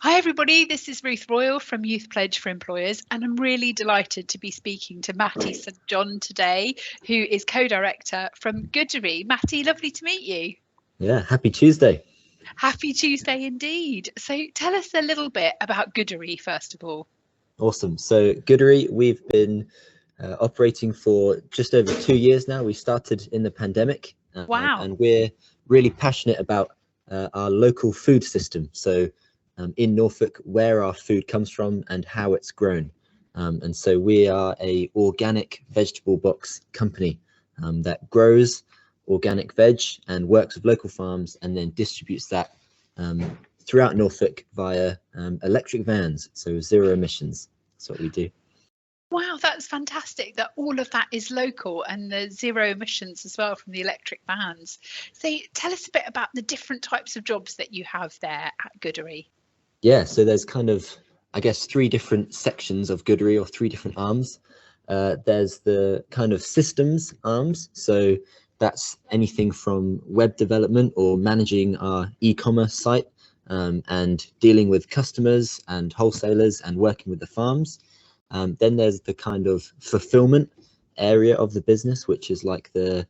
Hi, everybody. This is Ruth Royal from Youth Pledge for Employers, and I'm really delighted to be speaking to Matty St John today, who is co-director from Goodery. Matty, lovely to meet you. Yeah, happy Tuesday. Happy Tuesday indeed. So tell us a little bit about Goodery, first of all. Awesome. So Goodery, we've been operating for just over 2 years now. We started in the pandemic, Wow. and we're really passionate about our local food system. So in Norfolk, where our food comes from and how it's grown. And so we are a organic vegetable box company that grows organic veg and works with local farms and then distributes that throughout Norfolk via electric vans, so zero emissions. That's what we do. Wow, that's fantastic that all of that is local and the zero emissions as well from the electric vans. So tell us a bit about the different types of jobs that you have there at Goodery. Yeah, so there's kind of, I guess, three different sections of Goodery, or three different arms. There's the kind of systems arms. So that's anything from web development or managing our e-commerce site, and dealing with customers and wholesalers and working with the farms. Then there's the kind of fulfillment area of the business, which is like the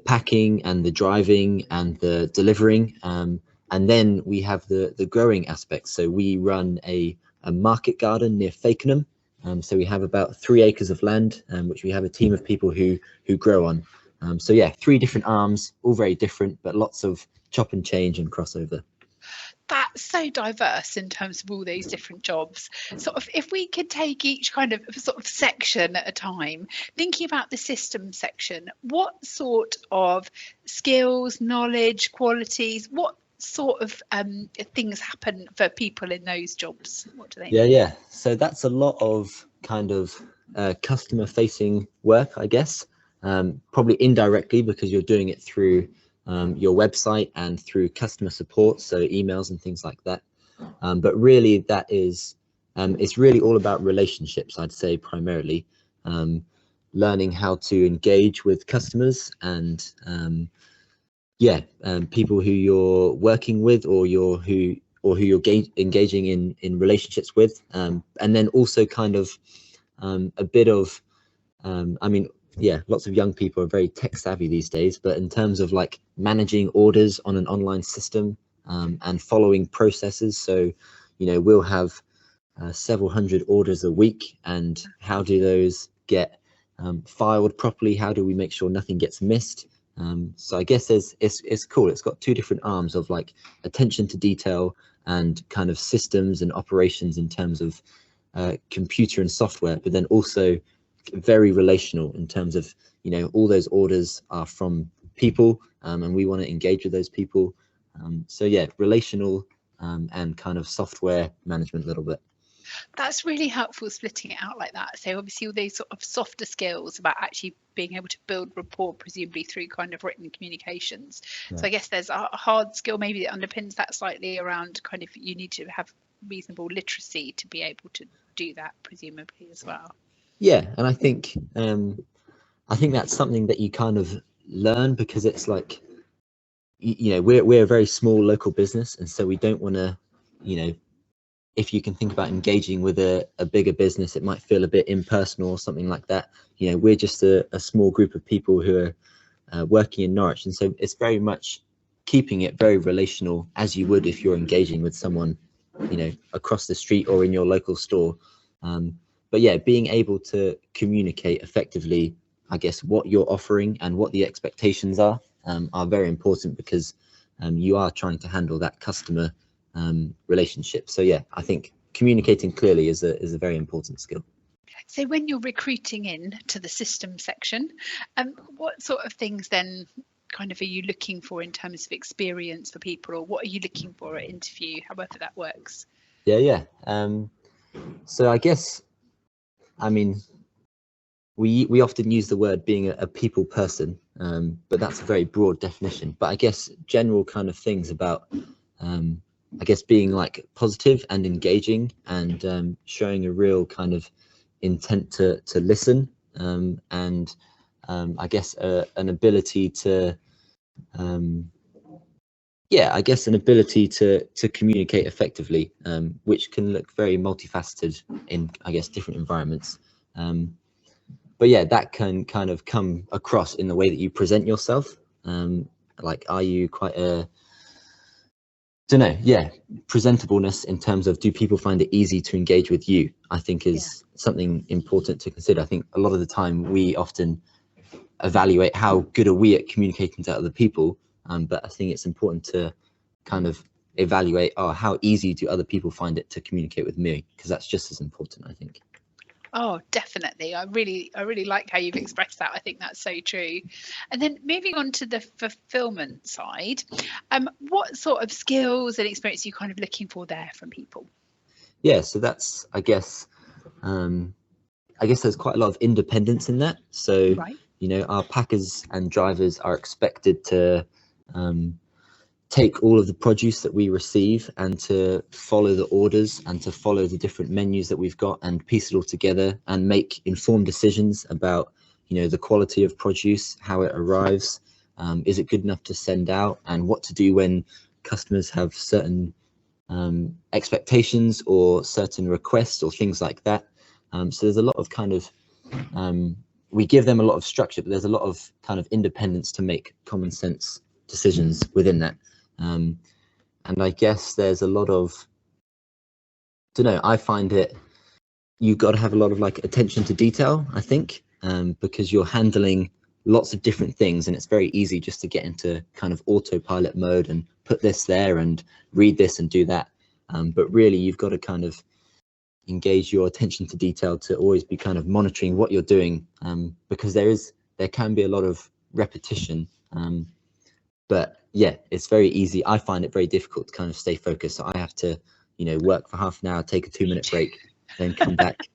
packing and the driving and the delivering. And then we have the growing aspect. So we run a market garden near Fakenham. So we have about 3 acres of land, which we have a team of people who grow on. So yeah, three different arms, all very different, but lots of chop and change and crossover. That's so diverse in terms of all those different jobs. Sort of, if we could take each kind of sort of section at a time, thinking about the system section, what sort of skills, knowledge, qualities, what sort of things happen for people in those jobs? What do they Yeah, need? yeah. So that's a lot of kind of customer facing work, I guess. Probably indirectly because you're doing it through your website and through customer support, so emails and things like that. But really, that is it's really all about relationships, I'd say, primarily. Learning how to engage with customers and people who you're working with, or who you're engaging in relationships with, and then also kind of a bit of I mean, yeah, lots of young people are very tech savvy these days, but in terms of like managing orders on an online system, and following processes. So we'll have several hundred orders a week, and how do those get filed properly? How do we make sure nothing gets missed? So I guess it's cool. It's got two different arms of like attention to detail and kind of systems and operations in terms of computer and software, but then also very relational in terms of all those orders are from people, and we want to engage with those people. So yeah, relational, and kind of software management a little bit. That's really helpful splitting it out like that. So obviously all those sort of softer skills about actually being able to build rapport, presumably through kind of written communications. So I guess there's a hard skill maybe that underpins that slightly around kind of you need to have reasonable literacy to be able to do that, presumably as well. Yeah, and I think that's something that you kind of learn, because it's like we're a very small local business, and so we don't want to, if you can think about engaging with a bigger business, it might feel a bit impersonal or something like that. We're just a small group of people who are working in Norwich, and so it's very much keeping it very relational, as you would if you're engaging with someone across the street or in your local store. But yeah, being able to communicate effectively, I guess, what you're offering and what the expectations are very important, because you are trying to handle that customer relationship. So yeah, I think communicating clearly is a very important skill. So when you're recruiting in to the system section, what sort of things then kind of are you looking for in terms of experience for people, or what are you looking for at interview, however that works? Yeah. So I guess, I mean, we often use the word being a people person, but that's a very broad definition. But I guess general kind of things about, I guess, being like positive and engaging, and showing a real kind of intent to listen, and I guess an ability to yeah, I guess an ability to communicate effectively, which can look very multifaceted in, I guess, different environments. But yeah, that can kind of come across in the way that you present yourself. Like, are you quite a, don't know, yeah, presentableness in terms of, do people find it easy to engage with you, I think is something important to consider. I think a lot of the time we often evaluate how good are we at communicating to other people, but I think it's important to kind of evaluate, oh, how easy do other people find it to communicate with me, because that's just as important, I think. Oh, definitely. I really like how you've expressed that. I think that's so true. And then moving on to the fulfillment side, what sort of skills and experience are you kind of looking for there from people? Yeah, so that's, I guess there's quite a lot of independence in that. So, Right. you know, our packers and drivers are expected to take all of the produce that we receive and to follow the orders and to follow the different menus that we've got and piece it all together and make informed decisions about, you know, the quality of produce, how it arrives, is it good enough to send out, and what to do when customers have certain expectations or certain requests or things like that. So there's a lot of kind of, we give them a lot of structure, but there's a lot of kind of independence to make common sense decisions within that. And I guess there's a lot of, don't know, I find it, you've got to have a lot of like attention to detail, I think, because you're handling lots of different things, and it's very easy just to get into kind of autopilot mode and put this there and read this and do that. But really, you've got to kind of engage your attention to detail to always be kind of monitoring what you're doing, because there can be a lot of repetition. But yeah, it's very easy. I find it very difficult to kind of stay focused. So I have to, you know, work for half an hour, take a 2-minute break, then come back.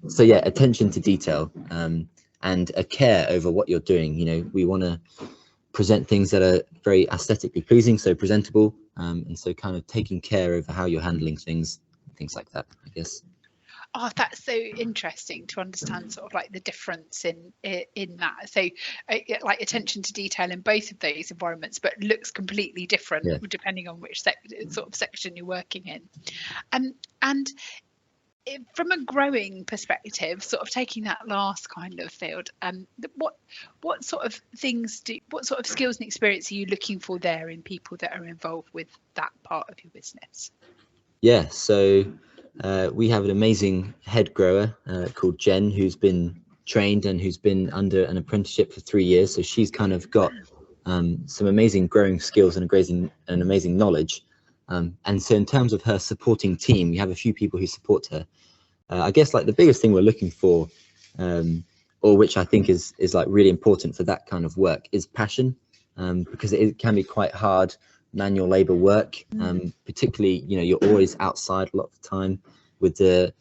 So yeah, attention to detail, and a care over what you're doing. You know, we want to present things that are very aesthetically pleasing, so presentable, and so kind of taking care over how you're handling things like that, I guess. Oh, that's so interesting to understand sort of like the difference in that. So, like attention to detail in both of those environments, but looks completely different Yeah. depending on which sort of section you're working in. And from a growing perspective, sort of taking that last kind of field, what sort of what sort of skills and experience are you looking for there in people that are involved with that part of your business? Yeah, so we have an amazing head grower called Jen, who's been trained and who's been under an apprenticeship for 3 years. So she's kind of got some amazing growing skills and amazing knowledge. And so in terms of her supporting team, we have a few people who support her. I guess like the biggest thing we're looking for, or which I think is like really important for that kind of work, is passion, because it can be quite hard manual labor work, particularly, you know, you're always outside a lot of the time with the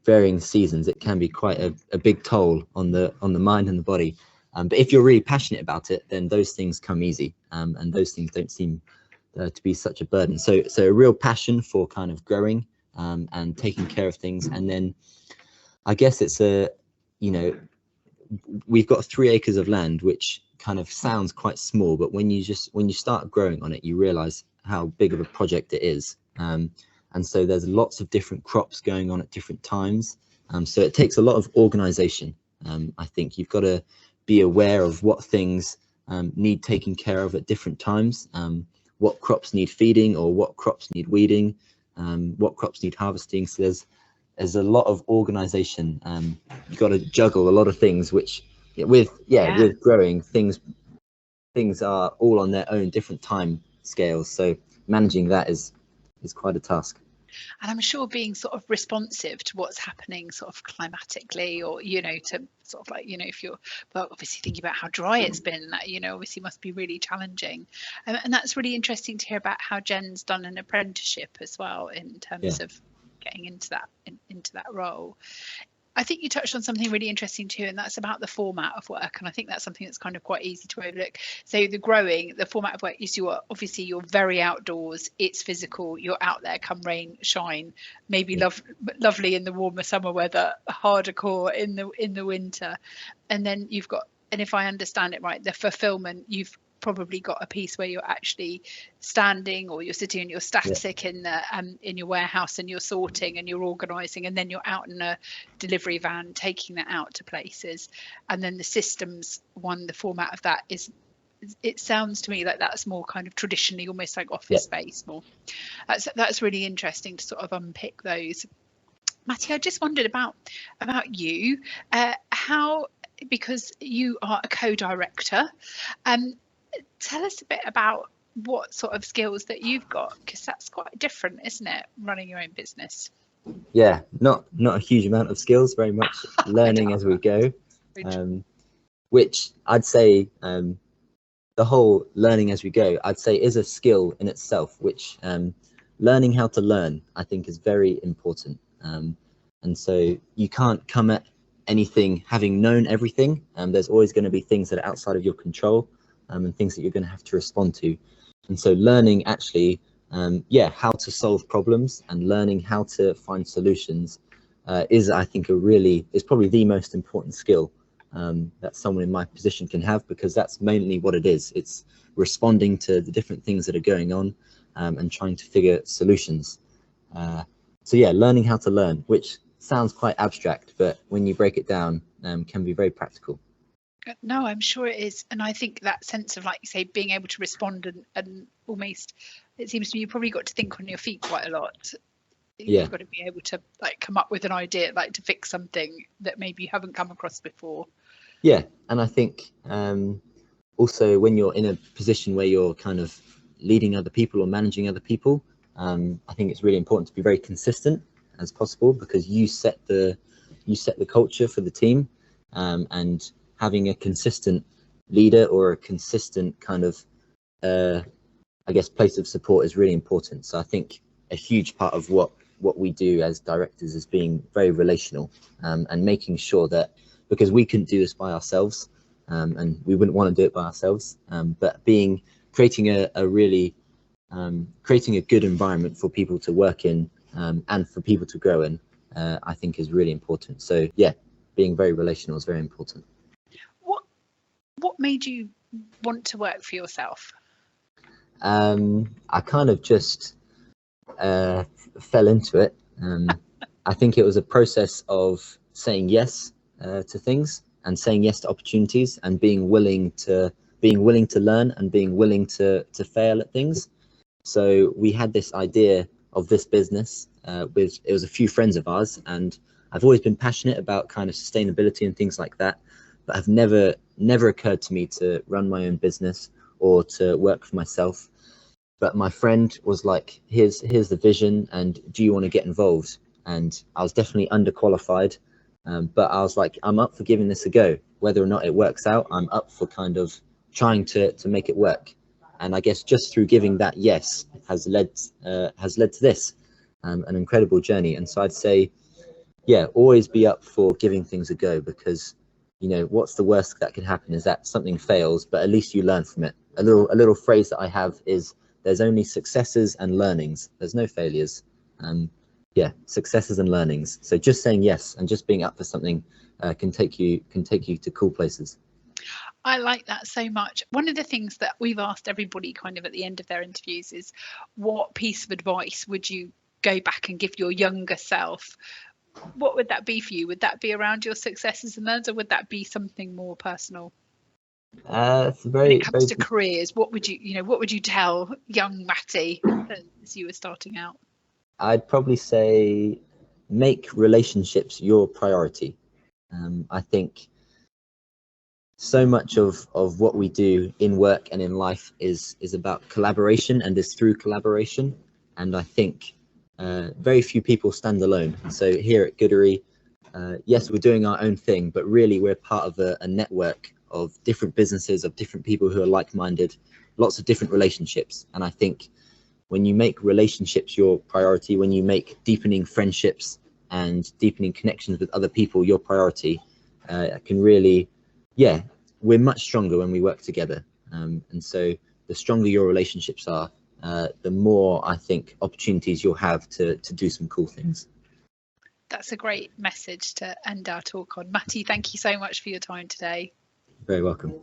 varying seasons. It can be quite a big toll on the mind and the body, but if you're really passionate about it, then those things come easy, and those things don't seem to be such a burden. So a real passion for kind of growing, and taking care of things. And then I guess it's you know, we've got 3 acres of land, which kind of sounds quite small, but when you start growing on it, you realize how big of a project it is. And so there's lots of different crops going on at different times. So it takes a lot of organization. I think you've got to be aware of what things need taking care of at different times, what crops need feeding or what crops need weeding, what crops need harvesting. So there's a lot of organization. You've got to juggle a lot of things, which with growing things are all on their own different time scales. So managing that is quite a task. And I'm sure being sort of responsive to what's happening sort of climatically, or, you know, to sort of like, you know, if you're, well, obviously thinking about how dry it's been, that, you know, obviously must be really challenging. And that's really interesting to hear about how Jen's done an apprenticeship as well in terms of getting into that role. I think you touched on something really interesting too, and that's about the format of work. And I think that's something that's kind of quite easy to overlook. So the format of work is you're very outdoors. It's physical. You're out there, come rain, shine. Maybe lovely in the warmer summer weather, harder core in the winter. And then you've got, and if I understand it right, the fulfillment, probably got a piece where you're actually standing, or you're sitting and you're static in your warehouse, and you're sorting and you're organizing, and then you're out in a delivery van taking that out to places. And then the systems one, the format of that is, it sounds to me like that's more kind of traditionally almost like office space more. That's really interesting to sort of unpick those. Matty, I just wondered about you, how, because you are a co-director, tell us a bit about what sort of skills that you've got, because that's quite different, isn't it, running your own business? Yeah, not a huge amount of skills, very much learning as we go, which I'd say the whole learning as we go, I'd say, is a skill in itself, which learning how to learn, I think, is very important. And so you can't come at anything having known everything. There's always going to be things that are outside of your control, and things that you're going to have to respond to. And so learning actually, how to solve problems and learning how to find solutions is, I think, is probably the most important skill that someone in my position can have, because that's mainly what it is. It's responding to the different things that are going on, and trying to figure solutions. So yeah, learning how to learn, which sounds quite abstract, but when you break it down, can be very practical. No, I'm sure it is. And I think that sense of, like you say, being able to respond and almost, it seems to me you probably got to think on your feet quite a lot. You've got to be able to like come up with an idea, like to fix something that maybe you haven't come across before. Yeah, and I think also when you're in a position where you're kind of leading other people or managing other people, I think it's really important to be very consistent as possible, because you set the culture for the team, and having a consistent leader or a consistent kind of I guess place of support is really important. So I think a huge part of what we do as directors is being very relational, and making sure that, because we couldn't do this by ourselves, and we wouldn't want to do it by ourselves, but creating a good environment for people to work in, and for people to grow in, I think is really important. So yeah, being very relational is very important. What made you want to work for yourself? I kind of just fell into it. I think it was a process of saying yes to things, and saying yes to opportunities, and being willing to learn, and being willing to fail at things. So we had this idea of this business it was a few friends of ours, and I've always been passionate about kind of sustainability and things like that, but have never occurred to me to run my own business or to work for myself. But my friend was like, here's the vision, and do you want to get involved? And I was definitely underqualified, but I was like, I'm up for giving this a go. Whether or not it works out, I'm up for kind of trying to make it work. And I guess just through giving that yes has led to this, an incredible journey. And so I'd say, yeah, always be up for giving things a go, because what's the worst that could happen is that something fails, but at least you learn from it. A little phrase that I have is, there's only successes and learnings. There's no failures. Successes and learnings. So just saying yes and just being up for something can take you to cool places. I like that so much. One of the things that we've asked everybody kind of at the end of their interviews is, what piece of advice would you go back and give your younger self? What would that be for you? Would that be around your successes and learns, or would that be something more personal? It's when it comes to careers, what would you tell young Matty as you were starting out? I'd probably say, make relationships your priority. I think so much of what we do in work and in life is about collaboration, and is through collaboration. And I think very few people stand alone. So here at Goodery, yes, we're doing our own thing, but really we're part of a network of different businesses, of different people who are like-minded, lots of different relationships. And I think when you make relationships your priority, when you make deepening friendships and deepening connections with other people your priority, can really, we're much stronger when we work together. And so the stronger your relationships are, the more, I think, opportunities you'll have to do some cool things. That's a great message to end our talk on. Matty, thank you so much for your time today. Very welcome.